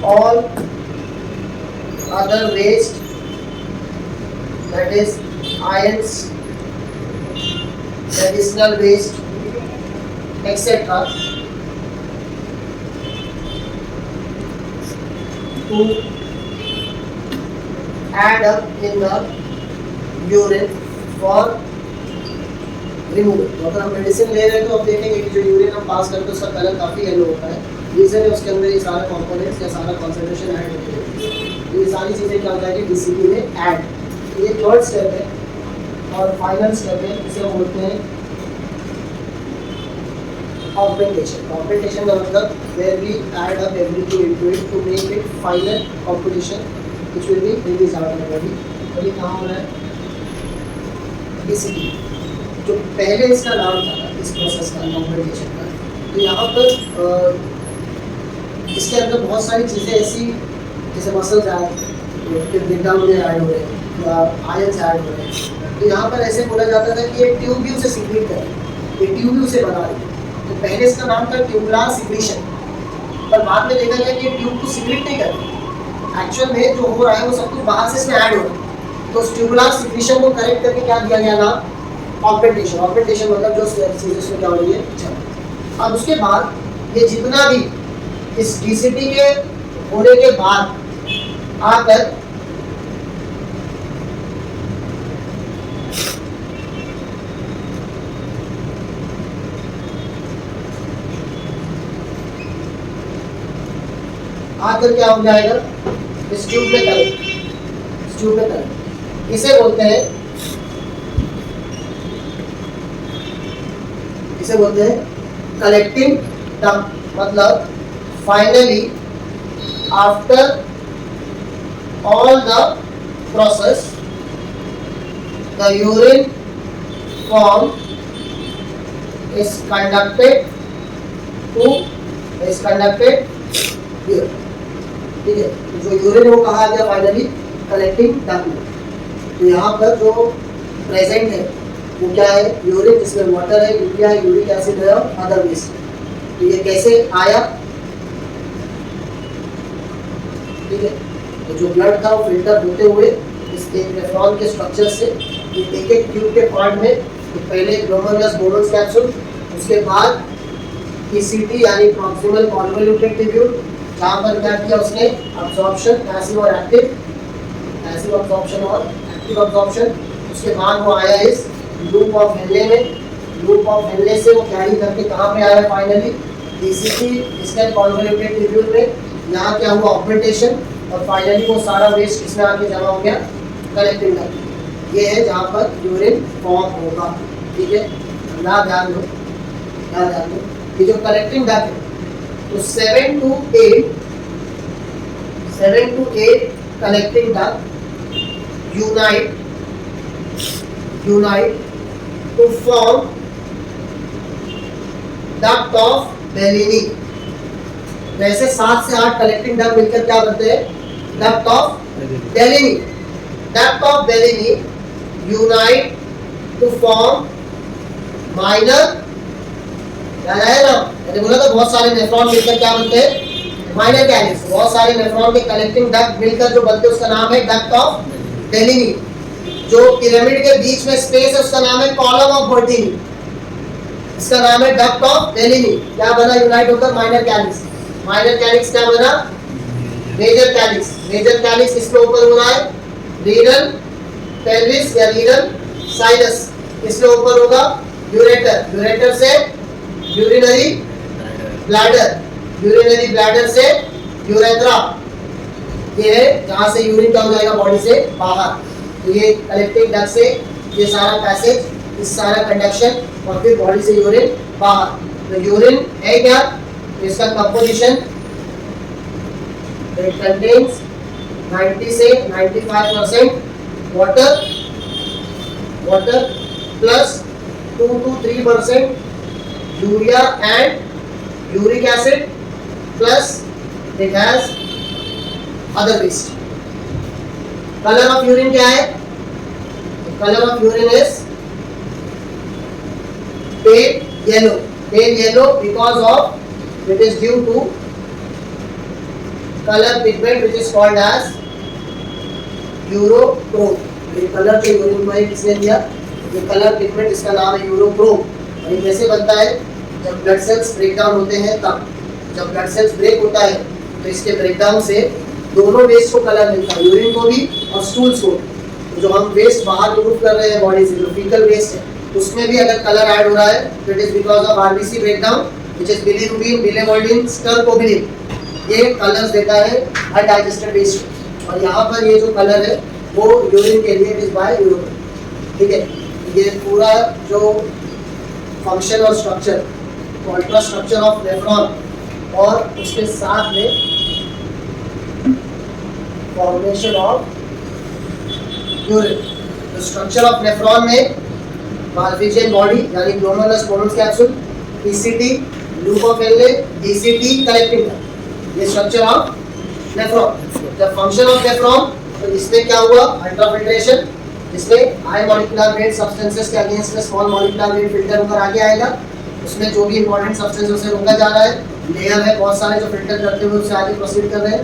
all other waste, that is ions, medicinal waste, etc. to add up in the urine for removal। अगर हम मेडिसिन ले रहे हैं तो अब देखेंगे कि जो यूरिन हम पास करते हैं उसका कलर काफ़ी येलो होता है, रीजन है उसके अंदर ये सारे कंपोनेंट्स या सारा कॉन्सेंट्रेशन ऐड होते हैं। ये सारी चीज़ें क्या हो जाएगी, डीसीटी में ऐड। ये थर्ड स्टेप है और फाइनल स्टेप है, जिसे हम बोलते हैं ऑगमेंटेशन। ऑगमेंटेशन का मतलब where we add up everything into it to make it final composition which will be release out in body. और ये कहाँ हो रहा है, डीसीटी, जो पहले इसका नाम था इस प्रोसेस का, ऑगमेंटेशन का। तो यहाँ पर इसके अंदर बहुत सारी चीज़ें ऐसी, जैसे मसल्स ऐड, फिर विटामिन ऐड हो रहे हैं या आयंस ऐड हो रहे हैं। तो यहाँ पर ऐसे बोला जाता था कि ये ट्यूब भी उसे सीक्रेट करे, ये ट्यूब भी उसे बना रही। तो पहले इसका नाम था ट्यूबुलर सीक्रेशन, पर बाद में देखा गया कि ये ट्यूब को सीक्रेट नहीं करती। एक्चुअल में जो हो रहा है वो सब कुछ बाहर से इसमें ऐड हो रहा है। तो ट्यूबुलर सीक्रेशन को करेक्ट करके क्या दिया गया नाम, ऑगमेंटेशन। ऑगमेंटेशन मतलब जो चीज़ इसमें क्या हो रही है। अब उसके बाद ये जितना भी इस डीसीटी के होने के बाद आकर क्या हो जाएगा, इस ट्यूब में कलेक्ट, इस ट्यूब में कलेक्ट। इसे बोलते हैं कलेक्टिंग डक्ट। मतलब finally after all the process, the urine form is conducted here। ठीक है, जो यूरिन वो कहा गया फाइनली कलेक्टिंग डक्ट में। तो यहाँ पर जो प्रेजेंट है वो क्या है, यूरिन, जिसमें वाटर है, यूरिया है, यूरिक एसिड है और अदर वेस्ट। तो ये कैसे आया, ठीक है। तो जो ब्लड था वो फिल्टर होते हुए इस एक नेफ्रॉन के स्ट्रक्चर से एक एक ट्यूब के पार्ट में, तो पहले ग्लोमेरुलस बोलस कैप्सूल, उसके बाद पीसीटी यानी प्रॉक्सिमल कॉन्वोल्यूटेड ट्यूब्यूल, जहाँ पर क्या किया उसने, अब्जॉर्प्शन, पैसिव और एक्टिव, पैसिव अब्जॉर्प्शन और एक्टिव अब्जॉर्प्शन। उसके बाद वो आया इस लूप ऑफ हेनले में, लूप ऑफ हेनले से वो कैरी करके कहाँ पे आया finally, DCT distal convoluted tubule में। यहाँ क्या हुआ, ऑगमेंटेशन, और फाइनली वो सारा वेस्ट किसमें आके जमा हो गया, कलेक्टिंग डक्ट। ये है जहाँ पर यूरिन फॉर्म होगा। ठीक है, ना ध्यान दो, ये जो कलेक्टिंग डक्ट है तो 7 to 8 collecting duct unite to form duct of Bellini। वैसे 7 से 8 कलेक्टिंग डक्ट मिलकर क्या बनते हैं, duct of Bellini। Duct of Bellini unite to form minor, याद आया ना, मैंने बोला था बहुत सारे नेफ्रॉन मिलकर क्या बनते हैं, माइनर कैलिक्स। बहुत सारे नेफ्रॉन के कलेक्टिंग डक्ट मिलकर जो बनते हैं उसका नाम है डक्ट ऑफ Bellini। जो पिरामिड के बीच में स्पेस है उसका नाम है कॉलम ऑफ बर्टीनी, इसका नाम है डक्ट ऑफ Bellini। क्या बना, यूनाइट होकर माइनर कैलिक्स। माइनर कैलिक्स क्या बना, मेजर कैलिक्स। मेजर कैलिक्स इसके ऊपर हो रहा है, रीनल पेल्विस या रीनल साइनस, इसके ऊपर होगा यूरेटर, यूरेटर से यूरिनरी ब्लैडर, यूरिनरी ब्लैडर से यूरेथ्रा, ये है जहां से यूरिन क्या हो जाएगा बॉडी से बाहर, तो ये कलेक्टिंग डक्ट से ये सारा पैसेज, इस सारा कंडक्शन और फिर बॉडी से यूरिन बाहर। तो यूरिन है क्या, इसका कंपोजिशन इट कंटेन्स 90 से 95% water, water plus 2 to 3% urea and uric acid plus it has other waste. Colour of urine क्या है, colour of urine is pale yellow, pale yellow because of it is due to color pigment which is called as urochrome. ये colour के urine को किसने दिया, ये colour pigment, इसका नाम है यूरोक्रोम। और ये कैसे बनता है, जब ब्लड सेल्स ब्रेक डाउन होते हैं तब, जब ब्लड सेल्स ब्रेक होता है तो इसके ब्रेकडाउन से दोनों वेस्ट को कलर मिलता है, यूरिन को भी और स्टूल्स को। तो जो हम वेस्ट बाहर रिमूव कर रहे हैं बॉडी से, जो फीकल वेस्ट है, उसमें भी अगर कलर ऐड हो रहा है तो it is because of RBC breakdown which is bilirubin, biliverdin, stercobilin, ये कलर्स देता है अनडाइजेस्टेड वेस्ट। और यहाँ पर ये जो कलर है वो यूरिन के लिए इज बाय यूरोपिन, ठीक है। ये पूरा जो फंक्शन और structure, ultra structure of nephron और उसके साथ में फॉर्मेशन ऑफ यूरिन। तो स्ट्रक्चर ऑफ नेफ्रॉन में माल्फिजियन बॉडी यानी glomerulus Bowman's capsule, PCT, loop of Henle, DCT, collecting duct, ये structure of nephron. The function of nephron, तो इसमें क्या हुआ, अल्ट्राफिल्ट्रेशन, जिसमें हाई मॉलिक्यूलर वेट सब्सटेंसेस के अगेंस्ट में स्मॉल मॉलिक्यूलर वेट फिल्टर होकर आगे आएगा, उसमें जो भी इंपॉर्टेंट सब्सटेंस उसे रोका जा रहा है, लेयर है बहुत सारे जो फिल्टर करते हुए उससे आगे प्रोसीड कर रहे हैं।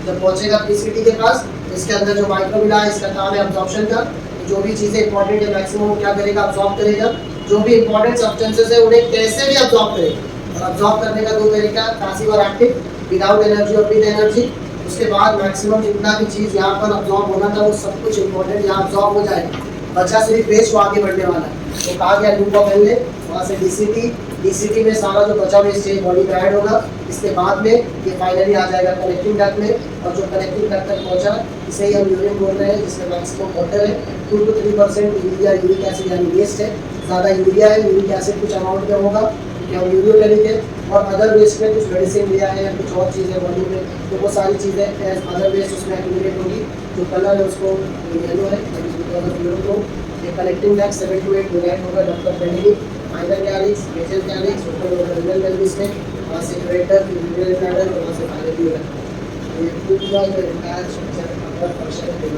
जब पहुंचेगा पीसीटी के पास, इसके अंदर जो माइक्रोबिला है इसका काम है अब्जॉर्प्शन का, जो भी चीजें इंपॉर्टेंट है मैक्सिमम क्या करेगा, अब्जॉर्ब करेगा। जो भी इंपॉर्टेंट सब्सटेंसेस है उन्हें कैसे भी अब्जॉर्ब करेगा, और अब्जॉर्ब करने का दो तरीका, पैसिव और एक्टिव, विदाउट एनर्जी और विद एनर्जी। उसके बाद मैक्सिमम जितना भी चीज यहाँ पर अब्जॉर्ब होना था वो सब कुछ इंपॉर्टेंट यहाँ अब्जॉर्ब हो जाएगा, बचा सिर्फ वेस्ट को आगे बढ़ने वाला है। तो कहा गया लूप ऑफ एल्ले, वहाँ से डीसीटी, डीसीटी में सारा जो बचा वेस्ट है बॉडी में ऐड होगा। इसके बाद में ये फाइनली आ जाएगा कलेक्टिंग डक्ट में, और जो कलेक्टिंग डक्ट तक पहुंचा इसे ही हम यूरिन बोल रहे हैं, जिसमें मैक्सिमम वाटर है, 2 to 3% यूरिया, यूरिक एसिड यानी वेस्ट है, ज़्यादा यूरिया है, यूरिक एसिड कुछ अमाउंट में होगा क्योंकि हम यूरियोटेनिक है, और अदर वेस्ट में कुछ मेडिसिन लिया है या कुछ और चीज़ें बॉडी में, तो वो सारी चीज़ें अदर वेस्ट उसमें एक्यूमुलेट होगी। जो कलर है उसको येलो है, ये कलेक्टिंग डक्ट 7 to 8 मिनट होगा जब तक बढ़ेगी। फाइनल कैलिक्स, बेसल कैलिक्स, ऊपर होगा रिनल पेल्विस में, वहाँ से यूरेटर, फिर यूरिनरी ब्लैडर, वहाँ से फाइनल यूरेटर। ये पूरा जो एंटायर स्ट्रक्चर का फंक्शन है।